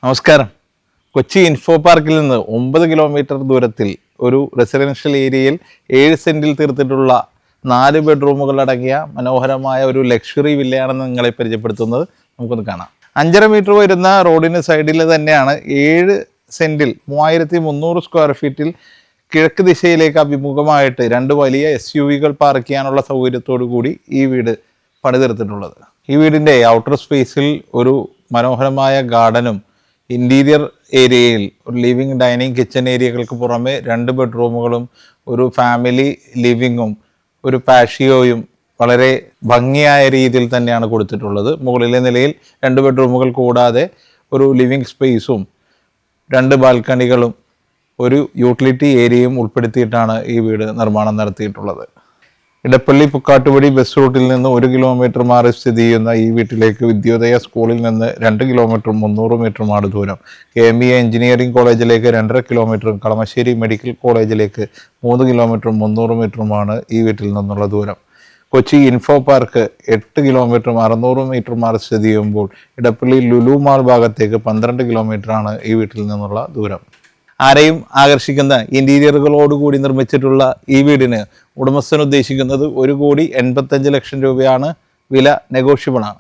നമസ്കാരം. കൊച്ചി ഇൻഫോ പാർക്കിൽ നിന്ന് 9 കിലോമീറ്റർ ദൂരത്തിൽ ഒരു റെസിഡൻഷ്യൽ ഏരിയയിൽ 7 സെൻറ്റിൽ തീർത്തിട്ടുള്ള 4 ബെഡ്റൂമുകളടങ്ങിയ മനോഹരമായ ഒരു ലക്ഷറി വില്ലയാണെന്ന് നിങ്ങളെ പരിചയപ്പെടുത്തുന്നത്. നമുക്കൊന്ന് കാണാം. 5.5 മീറ്റർ വരുന്ന റോഡിന് സൈഡിൽ തന്നെയാണ് 7 സെൻറ്റിൽ 3300 സ്ക്വയർ ഫീറ്റിൽ കിഴക്ക് ദിശയിലേക്ക് അഭിമുഖമായിട്ട് 2 വലിയ SUVകൾ പാർക്ക് ചെയ്യാനുള്ള സൗകര്യത്തോടു കൂടി ഈ വീട് പണിതീർത്തിട്ടുള്ളത്. ഈ വീടിൻ്റെ ഔട്ടർ സ്പേസിൽ ഒരു മനോഹരമായ ഗാർഡനും ഇൻറ്റീരിയർ ഏരിയയിൽ ഒരു ലിവിങ് ഡൈനിങ് കിച്ചൺ ഏരിയകൾക്ക് പുറമെ 2 ബെഡ്റൂമുകളും ഒരു ഫാമിലി ലിവിങ്ങും ഒരു പാഷിയോയും വളരെ ഭംഗിയായ രീതിയിൽ തന്നെയാണ് കൊടുത്തിട്ടുള്ളത്. മുകളിലെ നിലയിൽ 2 ബെഡ്റൂമുകൾ കൂടാതെ ഒരു ലിവിങ് സ്പേസും 2 ബാൽക്കണികളും ഒരു യൂട്ടിലിറ്റി ഏരിയയും ഉൾപ്പെടുത്തിയിട്ടാണ് ഈ വീട് നിർമ്മാണം നടത്തിയിട്ടുള്ളത്. ഇടപ്പള്ളി പുക്കാട്ടുപടി ബസ് റൂട്ടിൽ നിന്ന് 1 കിലോമീറ്റർ മാറി സ്ഥിതി ചെയ്യുന്ന ഈ വീട്ടിലേക്ക് വിദ്യോദയ സ്കൂളിൽ നിന്ന് 2 കിലോമീറ്ററും 300 മീറ്ററുമാണ് ദൂരം. KMEA എഞ്ചിനീയറിംഗ് കോളേജിലേക്ക് 2.5 കിലോമീറ്ററും കളമശ്ശേരി മെഡിക്കൽ കോളേജിലേക്ക് 3 കിലോമീറ്ററും 300 മീറ്ററുമാണ് ഈ വീട്ടിൽ നിന്നുള്ള ദൂരം. കൊച്ചി ഇൻഫോ പാർക്ക് 8 കിലോമീറ്ററും 600 മീറ്റർ മാറി സ്ഥിതി ചെയ്യുമ്പോൾ ഇടപ്പള്ളി ലുലു മാൾ ഭാഗത്തേക്ക് 12 കിലോമീറ്ററാണ് ഈ വീട്ടിൽ നിന്നുള്ള ദൂരം. ആരെയും ആകർഷിക്കുന്ന ഇൻറ്റീരിയറുകളോടുകൂടി നിർമ്മിച്ചിട്ടുള്ള ഈ വീടിന് ഉടമസ്ഥൻ ഉദ്ദേശിക്കുന്നത് 1,85,00,000 രൂപയാണ്. വില നെഗോഷ്യബിൾ ആണ്.